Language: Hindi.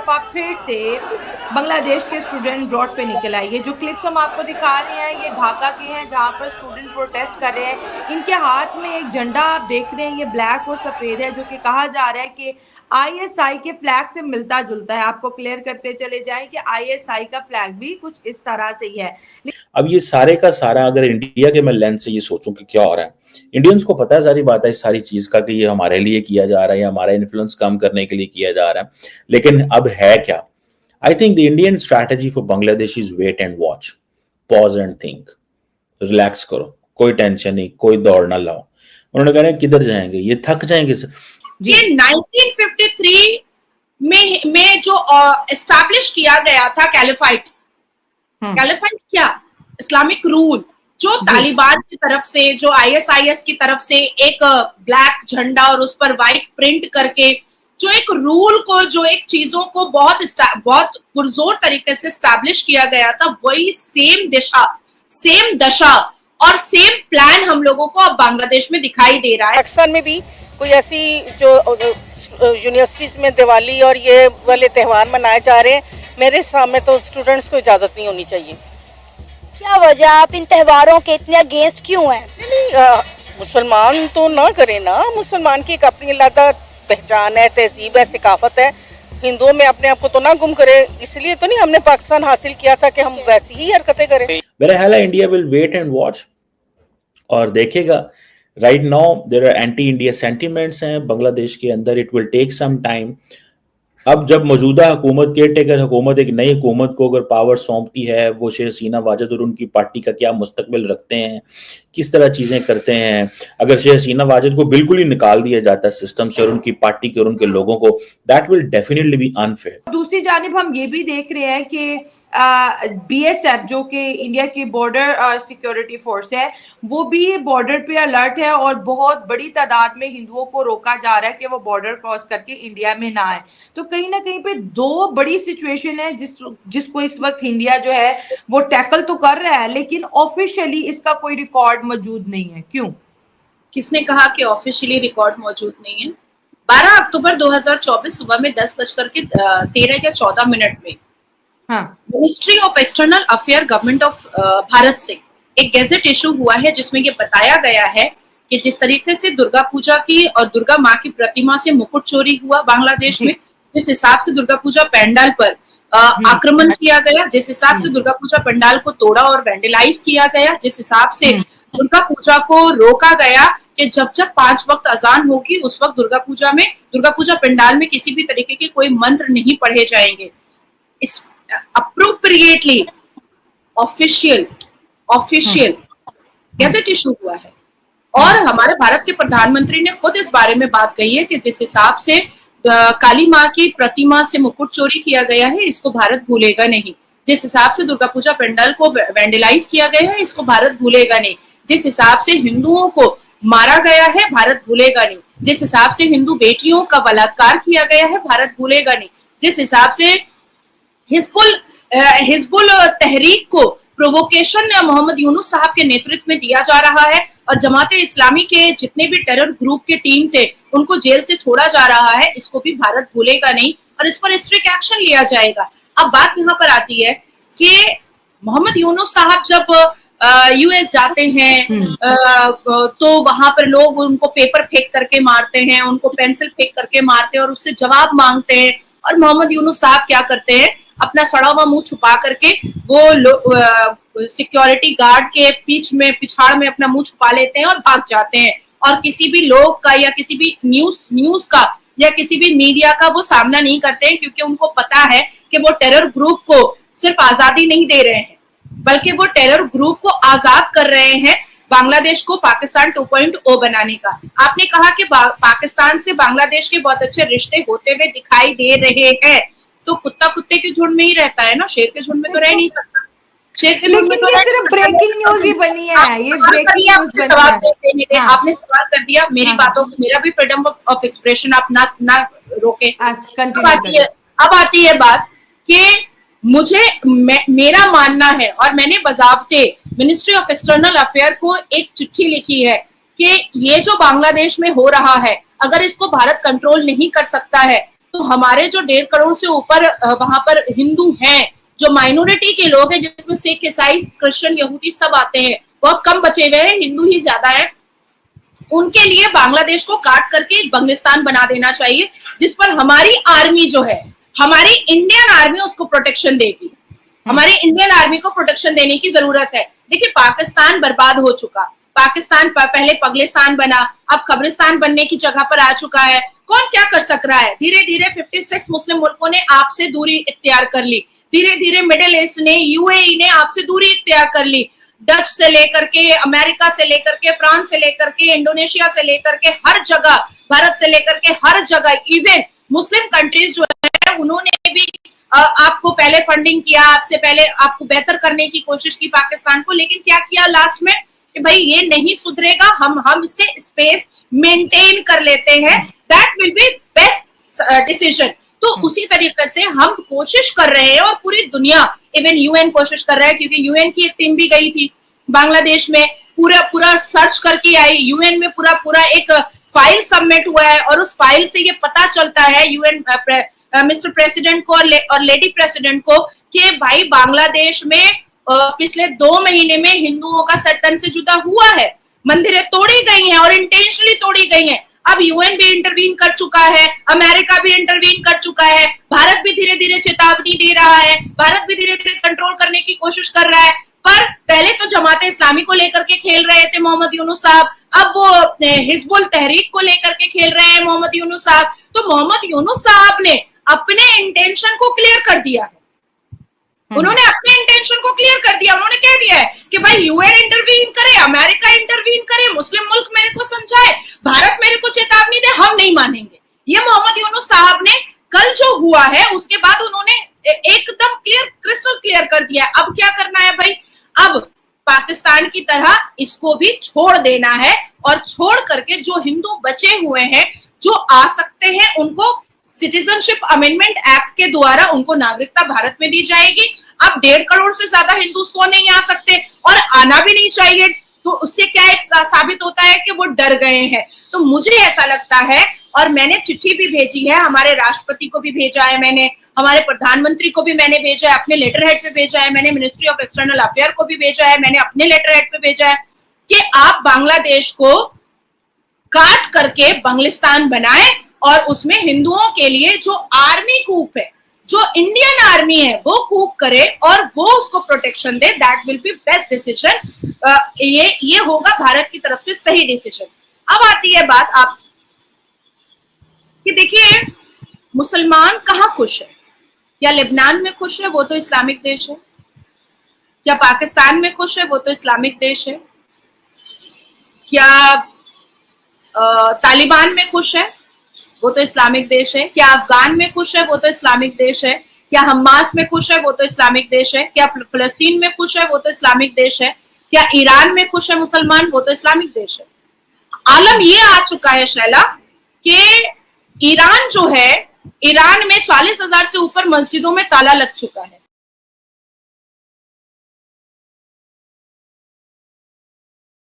दफा फिर से बांग्लादेश के स्टूडेंट रोड पे निकल आए। ये जो क्लिप्स हम आपको दिखा रहे हैं ये ढाका के हैं, जहाँ पर स्टूडेंट प्रोटेस्ट कर रहे हैं। इनके हाथ में एक झंडा आप देख रहे हैं, ये ब्लैक और सफेद है, जो कि कहा जा रहा है कि आईएसआई के फ्लैग से मिलता जुलता है। आपको क्लियर करते चले जाएं कि आईएसआई का फ्लैग भी कुछ इस तरह से ही है। अब ये सारे का सारा अगर इंडिया के मैं लेंस से ये सोचूं कि क्या हो रहा है, इंडियंस को पता है सारी बात है इस सारी चीज का कि ये हमारे लिए किया जा रहा है या हमारा इन्फ्लुएंस कम करने के लिए किया जा रहा है, लेकिन अब है क्या? I think the Indian strategy for Bangladesh is wait and watch, pause and think, relax करो, कोई टेंशन नहीं, कोई दौड़ ना लाओ। उन्होंने कहा किधर जाएंगे, ये थक जाएंगे सर। ये 1953 में जो एस्टैब्लिश किया गया था कैलिफाइट क्या इस्लामिक रूल, जो तालिबान की तरफ से, जो आईएसआईएस की तरफ से एक ब्लैक झंडा और उस पर व्हाइट प्रिंट करके जो एक रूल को, जो एक चीजों को बहुत पुरजोर तरीके से एस्टैब्लिश किया गया था, वही सेम दिशा, सेम दशा और सेम प्लान हम लोगों को अब बांग्लादेश में दिखाई दे रहा है। पाकिस्तान में भी कोई ऐसी जो यूनिवर्सिटीज में दिवाली और ये वाले त्यौहार मनाए जा रहे हैं, मेरे सामने तो स्टूडेंट्स को इजाजत नहीं होनी चाहिए। क्या वजह, आप इन त्योहारों के इतने अगेंस्ट क्यों हैं? नहीं, मुसलमान तो ना करे ना, मुसलमान की एक अपनी अलग पहचान है, तहजीब है, सिकाफत है। हिंदुओं में अपने आप को तो ना गुम करे, इसलिए तो नहीं हमने पाकिस्तान हासिल किया था कि हम वैसी ही हरकतें करें। मेरा ख्याल है India will wait and watch और देखेगा। Right now there are anti India sentiments हैं बांग्लादेश के अंदर, it will take some time. अब जब मौजूदा हुकूमत, केयर टेकर हुकूमत एक नई हुकूमत को अगर पावर सौंपती है, वो शेख हसीना वाजिद और उनकी पार्टी का क्या मुस्तकबिल रखते हैं, किस तरह चीजें करते हैं। अगर शेख हसीना वाजिद को बिल्कुल ही निकाल दिया जाता है सिस्टम से और उनकी पार्टी के और उनके लोगों को, that will definitely be unfair. दूसरी जानिब हम ये भी देख रहे हैं कि बीएसएफ जो कि इंडिया की बॉर्डर सिक्योरिटी फोर्स है, वो भी बॉर्डर पे अलर्ट है और बहुत बड़ी तादाद में हिंदुओं को रोका जा रहा है कि वो बॉर्डर क्रॉस करके इंडिया में ना आए। तो कहीं ना कहीं पे दो बड़ी सिचुएशन है जिसको इस वक्त इंडिया जो है वो टैकल तो कर रहा है, लेकिन ऑफिशियली इसका कोई रिकॉर्ड मौजूद नहीं है। क्यों? किसने कहा कि ऑफिशियली रिकॉर्ड मौजूद नहीं है? 12 अक्टूबर 2024 सुबह में 10:13 या 14 मिनट में ministry of external affair government of Bharat से एक गैजेट इशू हुआ है, जिसमें ये बताया गया है कि जिस तरीके से दुर्गा पूजा की और दुर्गा माँ की प्रतिमा से मुकुट चोरी हुआ बांग्लादेश में, जिस हिसाब से दुर्गा पूजा पंडाल पर आक्रमण किया गया, जिस हिसाब से दुर्गा पूजा पंडाल को तोड़ा और वैंडलाइज किया गया, जिस हिसाब से दुर्गा पूजा को रोका गया कि जब 5 वक्त अजान होगी उस वक्त दुर्गा पूजा पंडाल में किसी भी तरीके के कोई मंत्र नहीं पढ़े जाएंगे। इस अप्रोप्रिएटली ऑफिशियल गैजेट इशू हुआ है और हमारे भारत के प्रधानमंत्री ने खुद इस बारे में बात कही है कि जिस हिसाब से काली माँ की प्रतिमा से मुकुट चोरी किया गया है, इसको भारत भूलेगा नहीं। जिस हिसाब से दुर्गा पूजा पंडाल को वैंडलाइज किया गया है, इसको भारत भूलेगा नहीं। जिस हिसाब से हिंदुओं को मारा गया है, भारत भूलेगा नहीं। जिस हिसाब से हिंदू बेटियों का बलात्कार किया गया है, भारत भूलेगा नहीं। जिस हिसाब से हिजबुल तहरीक को प्रोवोकेशन मोहम्मद यूनुस साहब के नेतृत्व में दिया जा रहा है और जमाते इस्लामी के जितने भी टेरर ग्रुप के टीम थे उनको जेल से छोड़ा जा रहा है, इसको भी भारत भूलेगा नहीं और इस पर स्ट्रिक्ट एक्शन लिया जाएगा। अब बात यहाँ पर आती है कि मोहम्मद यूनुस साहब जब यूएस जाते हैं तो वहां पर लोग उनको पेपर फेंक करके मारते हैं, उनको पेंसिल फेंक करके मारते हैं और उससे जवाब मांगते हैं। और मोहम्मद यूनुस साहब क्या करते हैं, अपना सड़ा हुआ मुंह छुपा करके वो सिक्योरिटी गार्ड के पिछाड़ में अपना मुंह छुपा लेते हैं और भाग जाते हैं और किसी भी लोग का या किसी भी न्यूज का या किसी भी मीडिया का वो सामना नहीं करते हैं, क्योंकि उनको पता है कि वो टेरर ग्रुप को सिर्फ आजादी नहीं दे रहे हैं बल्कि वो टेरर ग्रुप को आजाद कर रहे हैं बांग्लादेश को पाकिस्तान 2.0 बनाने का। आपने कहा कि पाकिस्तान से बांग्लादेश के बहुत अच्छे रिश्ते होते हुए दिखाई दे रहे हैं, तो कुत्ता कुत्ते के झुंड में ही रहता है ना, शेर के झुंड में तो रह नहीं सकता। शेर के झुंड में तो सिर्फ ब्रेकिंग न्यूज ही बनी है, ये ब्रेकिंग न्यूज बनी है। आपने सवाल कर दिया, मेरी बातों को, मेरा भी फ्रीडम ऑफ एक्सप्रेशन आप ना रोके। अब आती है बात कि मेरा मानना है और मैंने बजावते मिनिस्ट्री ऑफ एक्सटर्नल अफेयर को एक चिट्ठी लिखी है कि ये जो बांग्लादेश में हो रहा है, अगर इसको भारत कंट्रोल नहीं कर सकता है तो हमारे जो 1.5 करोड़ से ऊपर वहां पर हिंदू हैं, जो माइनॉरिटी के लोग हैं, जिसमें सिख, ईसाई, क्रिश्चियन, यहूदी सब आते हैं, बहुत कम बचे हुए हैं, हिंदू ही ज्यादा है, उनके लिए बांग्लादेश को काट करके एक बंगलिस्तान बना देना चाहिए, जिस पर हमारी आर्मी जो है, हमारी इंडियन आर्मी उसको प्रोटेक्शन देगी। हमारी इंडियन आर्मी को प्रोटेक्शन देने की जरूरत है। देखिए, पाकिस्तान बर्बाद हो चुका, पाकिस्तान पहले पगलिस्तान बना, अब कब्रिस्तान बनने की जगह पर आ चुका है। कौन क्या कर सक रहा है? धीरे धीरे 56 मुस्लिम मुल्कों ने आपसे दूरी इख्तियार कर ली, धीरे धीरे मिडिल ईस्ट ने, यूएई ने आपसे दूरी इख्तियार कर ली। डच से लेकर के, अमेरिका से लेकर के, फ्रांस से लेकर के, इंडोनेशिया से लेकर के, हर जगह, भारत से लेकर के हर जगह, इवन मुस्लिम कंट्रीज जो है उन्होंने भी आपको पहले फंडिंग किया, आपसे पहले आपको बेहतर करने की कोशिश की पाकिस्तान को, लेकिन क्या किया लास्ट में कि भाई ये नहीं सुधरेगा, हम इससे स्पेस मेंटेन कर लेते हैं, that will be best decision. तो उसी तरीके से हम कोशिश कर रहे हैं और पूरी दुनिया, इवन यूएन कोशिश कर रहा है, क्योंकि यूएन की एक टीम भी गई थी बांग्लादेश में, पूरा सर्च करके आई। यूएन में पूरा एक फाइल सबमिट हुआ है और उस फाइल से ये पता चलता है यूएन मिस्टर प्रेसिडेंट को और लेडी प्रेसिडेंट को कि भाई बांग्लादेश में पिछले 2 महीने में हिंदुओं का तन से जुदा हुआ है, मंदिरें तोड़ी गई हैं और इंटेंशनली तोड़ी गई हैं। अब यूएन भी इंटरवीन कर चुका है, अमेरिका भी इंटरवीन कर चुका है, भारत भी धीरे धीरे चेतावनी दे रहा है, भारत भी धीरे धीरे कंट्रोल करने की कोशिश कर रहा है। पर पहले तो जमाते इस्लामी को लेकर के खेल रहे थे मोहम्मद यूनुस साहब, अब वो हिजबुल तहरीक को लेकर के खेल रहे हैं मोहम्मद यूनुस साहब। तो मोहम्मद यूनुस साहब ने अपने इंटेंशन को क्लियर कर दिया है, उन्होंने अपने इंटेंशन को क्लियर कर दिया। उन्होंने कह दिया है कि भाई यूएन इंटरवीन करे, अमेरिका इंटरवीन करे, मुस्लिम मुल्क मेरे को समझाए, भारत मेरे को चेतावनी दे, हम नहीं मानेंगे। ये मोहम्मद यूनुस साहब ने कल जो हुआ है उसके बाद उन्होंने एकदम क्रिस्टल क्लियर कर दिया। अब क्या करना है भाई? अब पाकिस्तान की तरह इसको भी छोड़ देना है और छोड़ करके जो हिंदू बचे हुए हैं, जो आ सकते हैं, उनको सिटीजनशिप अमेंडमेंट एक्ट के द्वारा उनको नागरिकता भारत में दी जाएगी। अब 1.5 करोड़ से ज्यादा हिंदुस्तान नहीं आ सकते और आना भी नहीं चाहिए। तो उससे क्या एक साबित होता है कि वो डर गए हैं। तो मुझे ऐसा लगता है, और मैंने चिट्ठी भी भेजी है, हमारे राष्ट्रपति को भी भेजा है मैंने, हमारे प्रधानमंत्री को भी मैंने भेजा है, अपने लेटर हेड पे भेजा है मैंने, मिनिस्ट्री ऑफ एक्सटर्नल अफेयर को भी भेजा है मैंने, अपने लेटर हेड पे भेजा है कि आप बांग्लादेश को काट करके बंगलिस्तान बनाए और उसमें हिंदुओं के लिए जो आर्मी कूप है, जो इंडियन आर्मी है, वो कूप करे और वो उसको protection they. That will be best decision. ये होगा भारत की तरफ से सही डिसीजन। अब आती है बात आप कि देखिए, मुसलमान कहाँ खुश है? या लेबनान में खुश है, वो तो इस्लामिक देश है, या पाकिस्तान में खुश है, वो तो इस्लामिक देश है, क्या तालिबान में खुश है, वो तो इस्लामिक देश है, क्या अफगान में खुश है, वो तो इस्लामिक देश है, क्या हमास में खुश है, वो तो इस्लामिक देश है, क्या फलस्तीन में खुश है, वो तो इस्लामिक देश है, क्या ईरान में खुश है मुसलमान, वो तो इस्लामिक देश है। आलम ये आ चुका है शैला कि ईरान जो है, ईरान में 40,000 से ऊपर मस्जिदों में ताला लग चुका है।